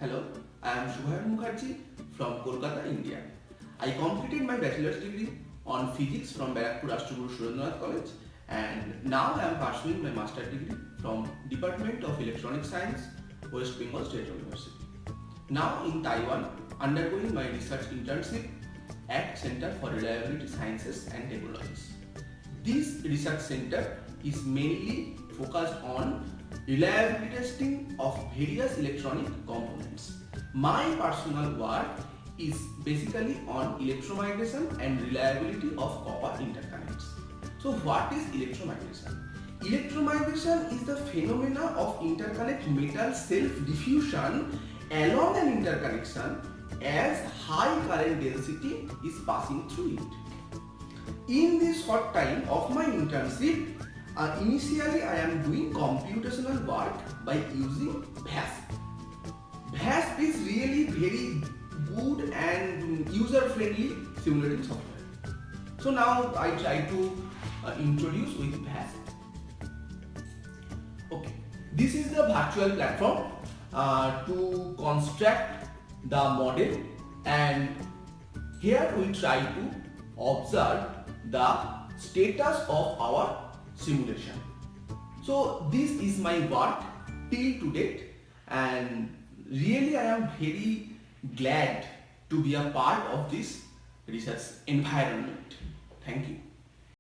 Hello, I am Shubhayan Mukherjee from Kolkata, India. I completed my bachelor's degree on physics from Barrackpore Rastraguru Surendranath College, and now I am pursuing my master's degree from Department of Electronic Science, West Bengal State University. Now in Taiwan, undergoing my research internship at Center for Reliability Sciences and Technologies. This research center is mainly focused on reliability testing of various electronic components. My personal work is basically on electromigration and reliability of copper interconnects. So what is electromigration? Electromigration is the phenomena of interconnect metal self-diffusion along an interconnection as high current density is passing through it. In this short time of my internship, initially I am doing computational work by using VASP. VASP is really very good and user-friendly simulating software. So now I try to introduce with VASP. Okay, this is the virtual platform to construct the model, and here we try to observe the status of our simulation. So this is my work till to date, and really I am very glad to be a part of this research environment. Thank you.